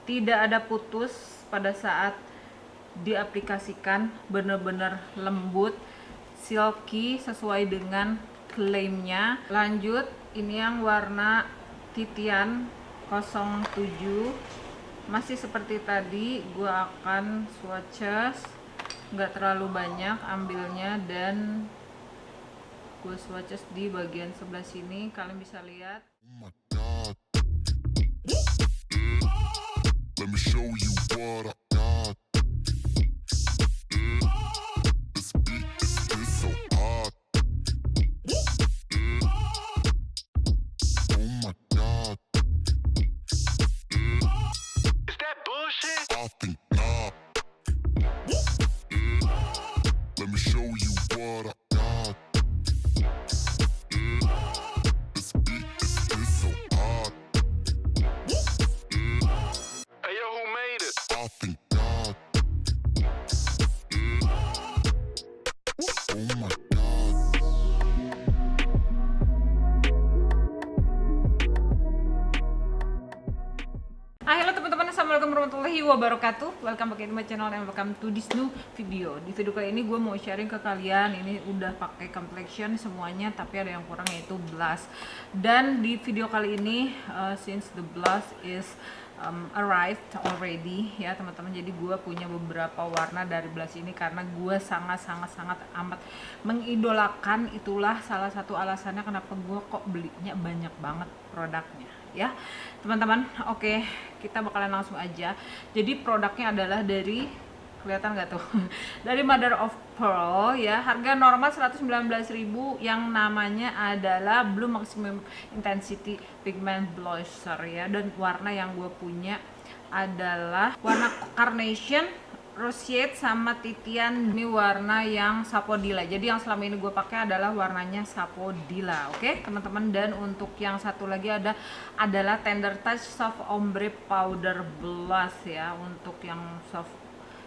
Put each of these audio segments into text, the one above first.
Tidak ada putus pada saat diaplikasikan, bener-bener lembut, silky sesuai dengan klaimnya. Lanjut, ini yang warna titian 07, masih seperti tadi. Gue akan swatches, nggak terlalu banyak ambilnya, dan gue swatches di bagian sebelah sini. Kalian bisa lihat. Let me show you what I got. This beat is so hot. Oh my god. Is that bullshit? I think not. Let me show you what I got. This beat is so hot. Hey yo, who made it? I think God. Oh my god. Halo teman-teman, assalamualaikum warahmatullahi wabarakatuh. Welcome back to my channel and welcome to this new video. Di video kali ini gue mau sharing ke kalian. Ini udah pakai complexion semuanya, tapi ada yang kurang, yaitu blush. Dan di video kali ini since the blush is arrived already ya teman-teman, jadi gue punya beberapa warna dari blush ini karena gue sangat amat mengidolakan. Itulah salah satu alasannya kenapa gue kok belinya banyak banget produknya ya teman-teman. Oke, kita bakalan langsung aja. Jadi produknya adalah dari, kelihatan nggak tuh, dari Mother of Pearl ya. Harga normal 119.000, yang namanya adalah Blue Maximum Intensity Pigment Blusher ya. Dan warna yang gue punya adalah warna Carnation, Roseate, sama Titian. Ini warna yang Sapodilla. Jadi yang selama ini gue pakai adalah warnanya Sapodilla. Oke teman-teman. Dan untuk yang satu lagi adalah Tender Touch Soft Ombre Powder Blush ya. Untuk yang soft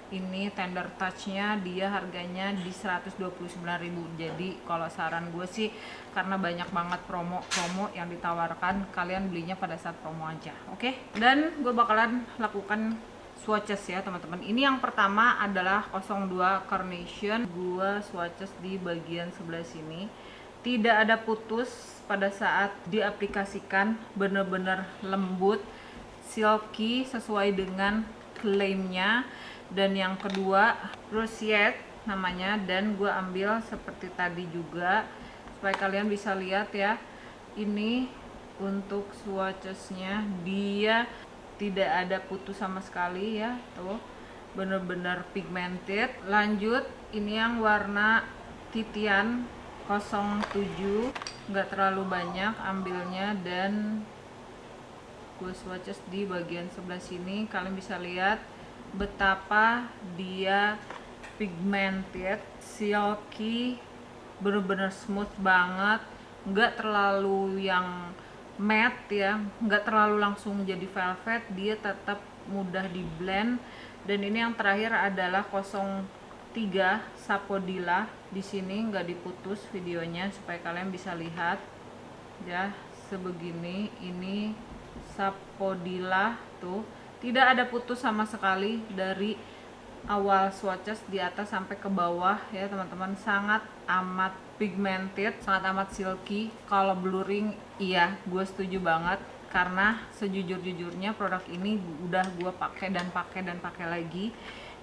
ini Tender Touch-nya dia harganya di 129.000. Jadi kalau saran gue sih, karena banyak banget promo yang ditawarkan, kalian belinya pada saat promo aja. Oke? Dan gue bakalan lakukan swatches ya teman-teman. Ini yang pertama adalah 02 Carnation. Gue swatches di bagian sebelah sini. Tidak ada putus pada saat diaplikasikan, bener-bener lembut, silky sesuai dengan klaimnya. Dan yang kedua Roseate namanya, dan gue ambil seperti tadi juga supaya kalian bisa lihat ya. Ini untuk swatchesnya, dia tidak ada putus sama sekali ya, tuh bener-bener pigmented. Lanjut, ini yang warna titian 07, nggak terlalu banyak ambilnya, dan gue swatches di bagian sebelah sini. Kalian bisa lihat betapa dia pigmented, silky, bener-bener smooth banget, nggak terlalu yang matte ya, nggak terlalu langsung jadi velvet, dia tetap mudah di blend. Dan ini yang terakhir adalah 03 Sapodilla. Di sini nggak diputus videonya supaya kalian bisa lihat ya, sebegini. Ini Sapodilla tuh, tidak ada putus sama sekali dari awal swatches di atas sampai ke bawah ya teman-teman. Sangat amat pigmented, sangat amat silky. Kalau blurring, iya gue setuju banget, karena sejujur-jujurnya produk ini udah gue pakai dan pakai lagi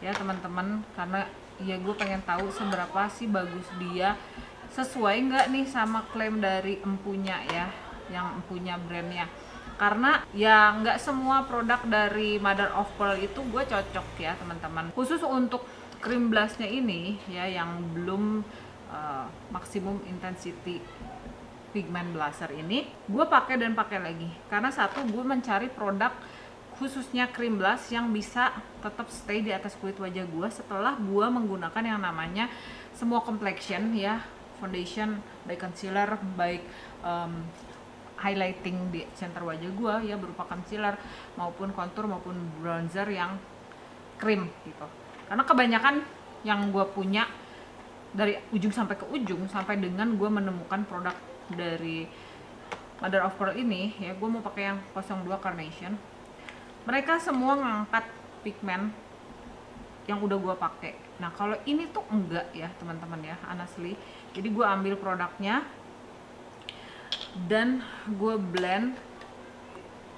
ya teman-teman, karena ya gue pengen tahu seberapa sih bagus dia, sesuai nggak nih sama klaim dari empunya ya, yang empunya brandnya. Karena ya nggak semua produk dari Mother of Pearl itu gue cocok ya teman-teman. Khusus untuk cream blushnya ini ya, yang belum maximum intensity pigment blusher ini, gue pakai dan pakai lagi. Karena satu, gue mencari produk khususnya cream blush yang bisa tetap stay di atas kulit wajah gue setelah gue menggunakan yang namanya semua complexion ya, foundation, baik concealer, baik highlighting di center wajah gue ya, berupa concealer maupun contour maupun bronzer yang cream gitu. Karena kebanyakan yang gue punya dari ujung sampai ke ujung, sampai dengan gue menemukan produk dari Mother of Pearl ini ya, gue mau pakai yang 02 Carnation. mereka semua ngangkat pigmen yang udah gue pakai. Nah kalau ini tuh enggak ya teman-teman ya, honestly. Jadi gue ambil produknya dan gue blend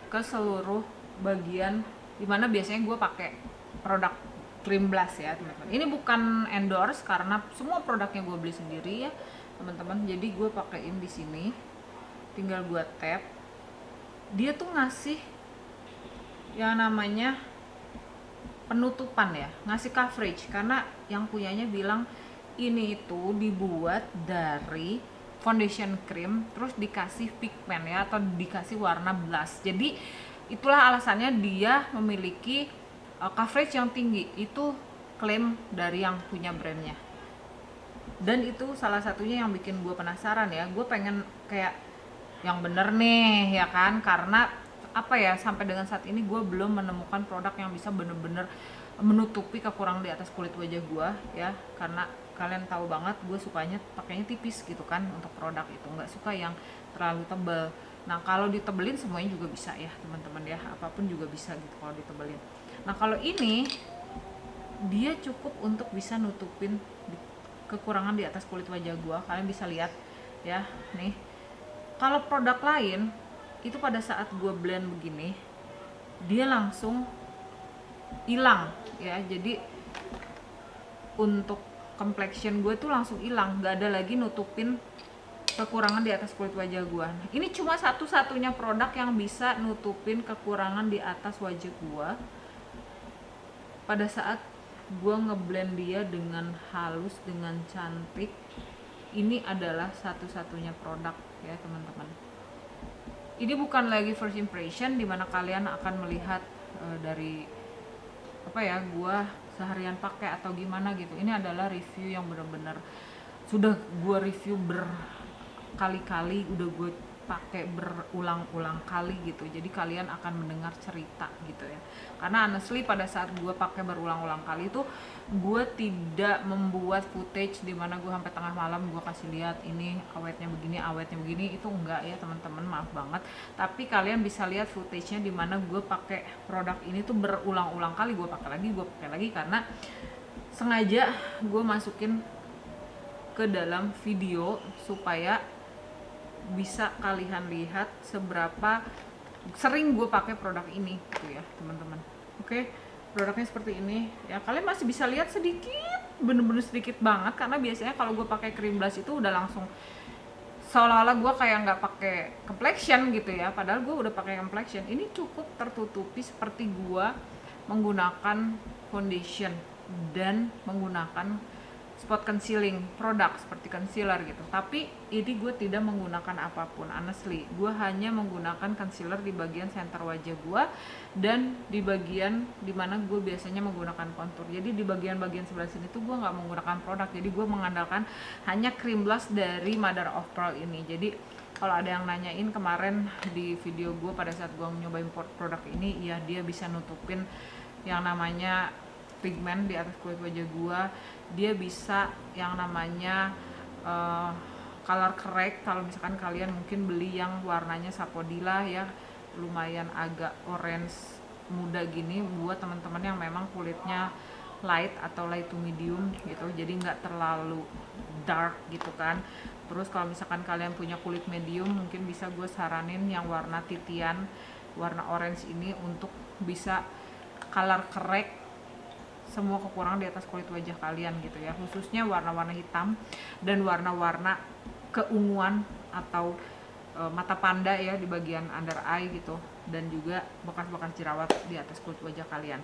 ke seluruh bagian, dimana biasanya gue pakai produk Cream Blast ya teman-teman. Ini bukan endorse karena semua produknya gue beli sendiri ya teman-teman. Jadi gue pakein di sini, tinggal gue tap. Dia tuh ngasih yang namanya penutupan ya, ngasih coverage, karena yang punyanya bilang ini itu dibuat dari foundation cream terus dikasih pigment ya, atau dikasih warna blush. Jadi itulah alasannya dia memiliki coverage yang tinggi. Itu klaim dari yang punya brandnya, dan itu salah satunya yang bikin gue penasaran ya. Gue pengen kayak yang bener nih ya kan, karena apa ya, sampai dengan saat ini gue belum menemukan produk yang bisa bener-bener menutupi kekurangan di atas kulit wajah gue ya. Karena kalian tahu banget gue sukanya pakainya tipis gitu kan untuk produk itu, nggak suka yang terlalu tebal. Nah kalau ditebelin semuanya juga bisa ya teman-teman ya, apapun juga bisa gitu kalau ditebelin. Nah kalau ini dia cukup untuk bisa nutupin kekurangan di atas kulit wajah gue, kalian bisa lihat ya nih. Kalau produk lain itu pada saat gue blend begini dia langsung hilang ya. Jadi untuk complexion gue tuh langsung hilang, nggak ada lagi nutupin kekurangan di atas kulit wajah gue. Nah, ini cuma satu-satunya produk yang bisa nutupin kekurangan di atas wajah gue pada saat gue ngeblend dia dengan halus, dengan cantik. Ini adalah satu-satunya produk ya teman-teman. Ini bukan lagi first impression dimana kalian akan melihat dari apa ya, gua seharian pakai atau gimana gitu. Ini adalah review yang benar-benar sudah gua review berkali-kali, udah gue pakai berulang-ulang kali gitu. Jadi kalian akan mendengar cerita gitu ya. Karena honestly pada saat gue pakai berulang-ulang kali itu gue tidak membuat footage dimana gue sampai tengah malam gue kasih lihat ini awetnya begini, itu enggak ya teman-teman, maaf banget. Tapi kalian bisa lihat footage-nya dimana gue pakai produk ini tuh berulang-ulang kali, gue pakai lagi karena sengaja gue masukin ke dalam video supaya bisa kalian lihat seberapa sering gue pakai produk ini gitu ya teman-teman. Oke, produknya seperti ini ya, kalian masih bisa lihat sedikit, bener-bener sedikit banget, karena biasanya kalau gue pakai cream blush itu udah langsung seolah-olah gue kayak nggak pakai complexion gitu ya, padahal gue udah pakai complexion. Ini cukup tertutupi seperti gue menggunakan foundation dan menggunakan spot concealing produk seperti concealer gitu. Tapi ini gue tidak menggunakan apapun, honestly. Gue hanya menggunakan concealer di bagian center wajah gue dan di bagian dimana gue biasanya menggunakan contour. Jadi di bagian-bagian sebelah sini tuh gue nggak menggunakan produk. Jadi gue mengandalkan hanya cream blush dari Mother of Pearl ini. Jadi kalau ada yang nanyain kemarin di video gue pada saat gue nyobain produk ini, ya dia bisa nutupin yang namanya pigmen di atas kulit wajah gua. Dia bisa yang namanya color correct. Kalau misalkan kalian mungkin beli yang warnanya sapodila ya, lumayan agak orange muda gini, buat teman-teman yang memang kulitnya light atau light to medium gitu, jadi nggak terlalu dark gitu kan. Terus kalau misalkan kalian punya kulit medium, mungkin bisa gue saranin yang warna titian, warna orange ini untuk bisa color correct semua kekurangan di atas kulit wajah kalian gitu ya, khususnya warna-warna hitam dan warna-warna keunguan atau mata panda ya di bagian under eye gitu, dan juga bekas-bekas jerawat di atas kulit wajah kalian.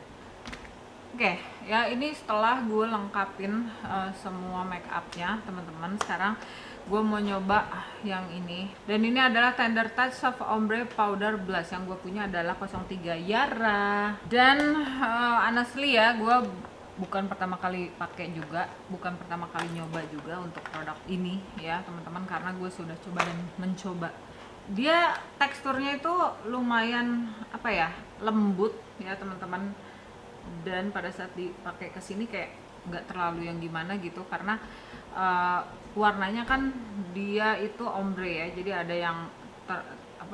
Oke, ya ini setelah gue lengkapin semua make upnya teman-teman. Sekarang gue mau nyoba yang ini, dan ini adalah Tender Touch Soft Ombre Powder Blush. Yang gue punya adalah 03 Yara. Dan honestly ya, gue bukan pertama kali pakai juga, bukan pertama kali nyoba juga untuk produk ini ya teman-teman, karena gue sudah coba dan mencoba. Dia teksturnya itu lumayan apa ya, lembut ya teman-teman, dan pada saat dipakai ke sini kayak nggak terlalu yang gimana gitu, karena warnanya kan dia itu ombre ya, jadi ada yang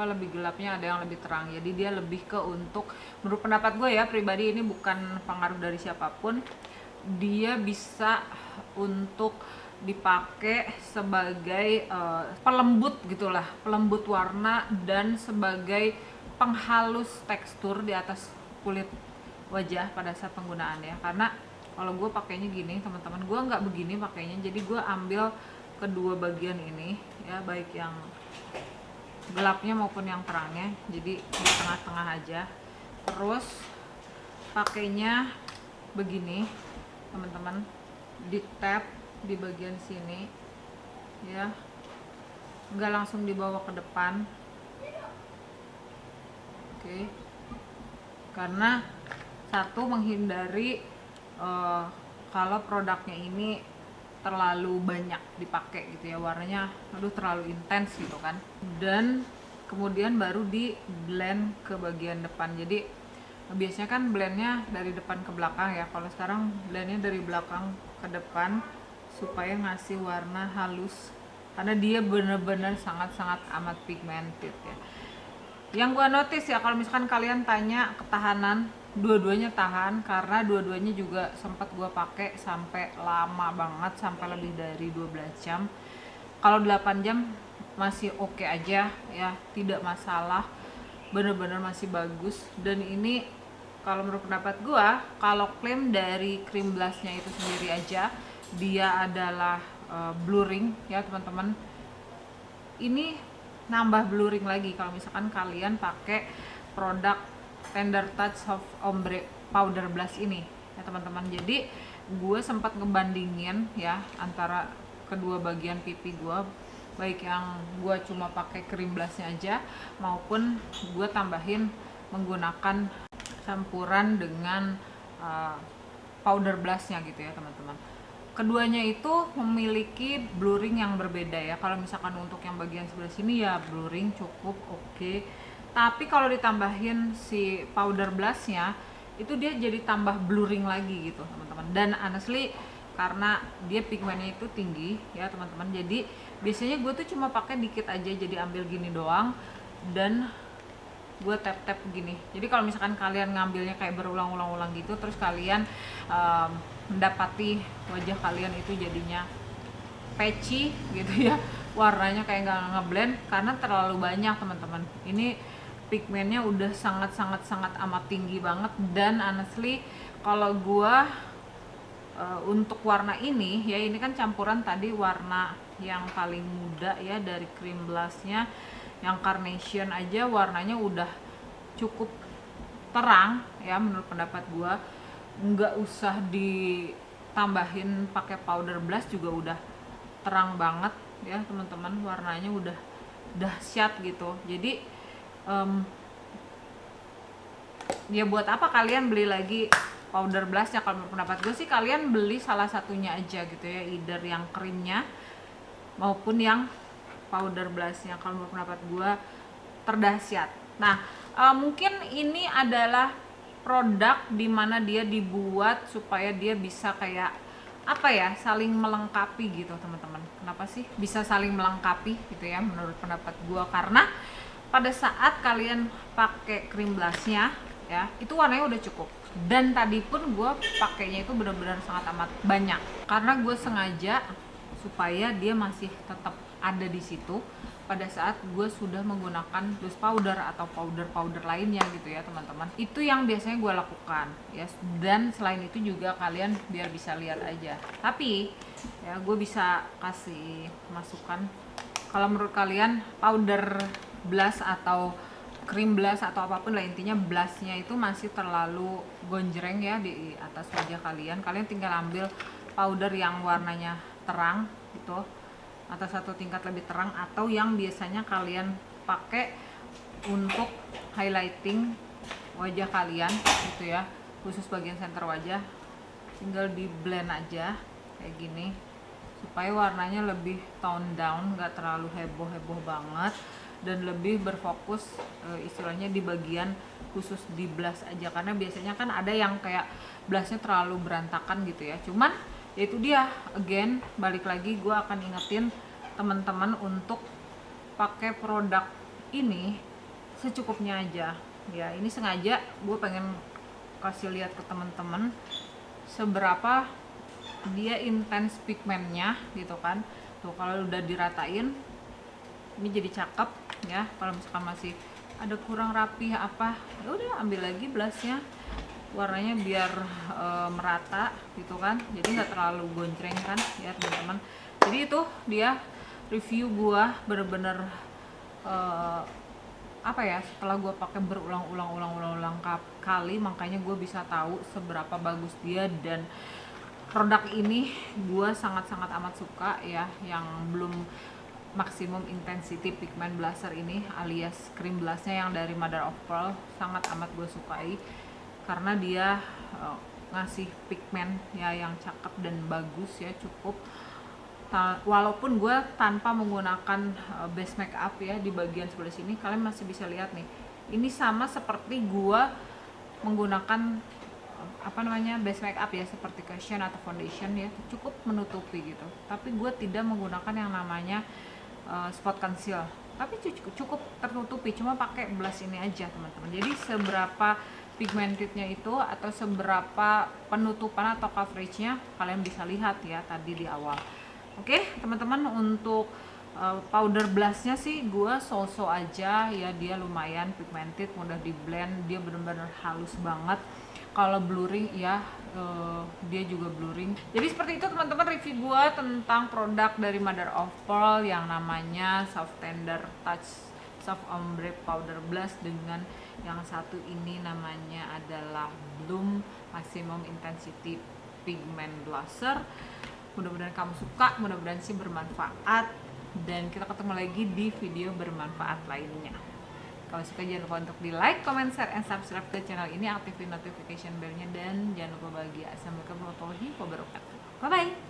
lebih gelapnya, ada yang lebih terang. Jadi dia lebih ke untuk, menurut pendapat gue ya pribadi, ini bukan pengaruh dari siapapun, dia bisa untuk dipakai sebagai pelembut gitulah, pelembut warna dan sebagai penghalus tekstur di atas kulit wajah pada saat penggunaannya. Karena kalau gue pakainya gini teman-teman, gue nggak begini pakainya, jadi gue ambil kedua bagian ini ya, baik yang gelapnya maupun yang terangnya, jadi di tengah-tengah aja. Terus pakainya begini teman-teman, di tap di bagian sini ya, nggak langsung dibawa ke depan. Oke. Karena satu, menghindari kalau produknya ini terlalu banyak dipakai gitu ya, warnanya aduh terlalu intens gitu kan. Dan kemudian baru di blend ke bagian depan. Jadi biasanya kan blendnya dari depan ke belakang ya, kalau sekarang blendnya dari belakang ke depan supaya ngasih warna halus, karena dia bener-bener sangat-sangat amat pigmented ya. Yang gua notice ya, kalau misalkan kalian tanya ketahanan, dua-duanya tahan, karena dua-duanya juga sempat gua pakai sampai lama banget, sampai lebih dari 12 jam. Kalau 8 jam masih oke aja ya, tidak masalah, bener-bener masih bagus. Dan ini kalau menurut pendapat gua, kalau klaim dari cream blushnya itu sendiri aja, dia adalah blurring ya teman-teman. Ini nambah blurring lagi kalau misalkan kalian pakai produk Tender Touch Soft Ombre Powder Blush ini ya teman-teman. Jadi gue sempat ngebandingin ya antara kedua bagian pipi gue, baik yang gue cuma pakai cream blushnya aja maupun gue tambahin menggunakan campuran dengan powder blushnya gitu ya teman-teman. Keduanya itu memiliki blurring yang berbeda ya. Kalau misalkan untuk yang bagian sebelah sini ya blurring cukup oke. Tapi kalau ditambahin si powder blushnya itu dia jadi tambah blurring lagi gitu teman-teman. Dan honestly karena dia pigmennya itu tinggi ya teman-teman, jadi biasanya gue tuh cuma pakai dikit aja, jadi ambil gini doang dan gue tap-tap gini. Jadi kalau misalkan kalian ngambilnya kayak berulang-ulang gitu, terus kalian mendapati wajah kalian itu jadinya patchy gitu ya, warnanya kayak nggak ngeblend karena terlalu banyak teman-teman. Ini pigmennya udah sangat amat tinggi banget. Dan honestly kalau gua untuk warna ini ya, ini kan campuran tadi warna yang paling muda ya dari cream blushnya, yang carnation aja warnanya udah cukup terang ya menurut pendapat gua. Nggak usah ditambahin pakai powder blush juga udah terang banget ya teman-teman, warnanya udah dahsyat gitu. Jadi ya buat apa kalian beli lagi powder blushnya? Kalau menurut pendapat gue sih kalian beli salah satunya aja gitu ya, either yang krimnya maupun yang powder blushnya. Kalau menurut pendapat gue terdahsyat. Nah mungkin ini adalah produk dimana dia dibuat supaya dia bisa kayak apa ya, saling melengkapi gitu teman-teman. Kenapa sih bisa saling melengkapi gitu ya menurut pendapat gua? Karena pada saat kalian pakai cream blushnya ya, itu warnanya udah cukup. Dan tadi pun gua pakainya itu benar-benar sangat amat banyak karena gue sengaja supaya dia masih tetap ada di situ pada saat gue sudah menggunakan loose powder atau powder lainnya gitu ya teman-teman. Itu yang biasanya gue lakukan ya. Dan selain itu juga kalian biar bisa lihat aja, tapi ya gue bisa kasih masukan, kalau menurut kalian powder blush atau cream blush atau apapun lah, intinya blushnya itu masih terlalu gonjreng ya di atas wajah kalian, kalian tinggal ambil powder yang warnanya terang gitu atau satu tingkat lebih terang, atau yang biasanya kalian pakai untuk highlighting wajah kalian gitu ya, khusus bagian center wajah, tinggal di blend aja kayak gini supaya warnanya lebih tone down, nggak terlalu heboh banget, dan lebih berfokus istilahnya di bagian khusus di blush aja. Karena biasanya kan ada yang kayak blushnya terlalu berantakan gitu ya. Cuman ya itu dia, again balik lagi gue akan ingetin teman-teman untuk pakai produk ini secukupnya aja ya. Ini sengaja gue pengen kasih lihat ke teman-teman seberapa dia intens pigmennya gitu kan. Tuh kalau udah diratain ini jadi cakep ya. Kalau misalkan masih ada kurang rapi apa, ya udah ambil lagi blushnya, warnanya biar merata gitu kan, jadi nggak terlalu gonjreng kan ya teman-teman. Jadi itu dia review gua bener-bener apa ya, setelah gua pakai berulang-ulang kali, makanya gue bisa tahu seberapa bagus dia. Dan produk ini gue sangat-sangat amat suka ya, yang belum maximum intensity pigment blusher ini alias cream blushnya yang dari Mother of Pearl, sangat amat gue sukai karena dia ngasih pigmen ya yang cakep dan bagus ya, cukup. Walaupun gue tanpa menggunakan base makeup ya, di bagian sebelah sini kalian masih bisa lihat nih, ini sama seperti gue menggunakan apa namanya base makeup ya, seperti cushion atau foundation ya, cukup menutupi gitu. Tapi gue tidak menggunakan yang namanya spot conceal, tapi cukup tertutupi, cuma pakai blush ini aja teman-teman. Jadi seberapa pigmentednya itu atau seberapa penutupan atau coveragenya kalian bisa lihat ya tadi di awal. Oke teman-teman, untuk powder blushnya sih gue so-so aja ya, dia lumayan pigmented, mudah di blend, dia bener-bener halus banget. Kalau blurring ya dia juga blurring. Jadi seperti itu teman-teman review gue tentang produk dari Mother of Pearl yang namanya Soft Tender Touch Soft Ombre Powder Blush, dengan yang satu ini namanya adalah Bloom Maximum Intensity Pigment Blusher. Mudah-mudahan kamu suka, mudah-mudahan sih bermanfaat, dan kita ketemu lagi di video bermanfaat lainnya. Kalau suka jangan lupa untuk di like, comment, share, and subscribe ke channel ini, aktifin notification bell-nya, dan jangan lupa bahagia. Assalamualaikum warahmatullahi wabarakatuh. Bye bye.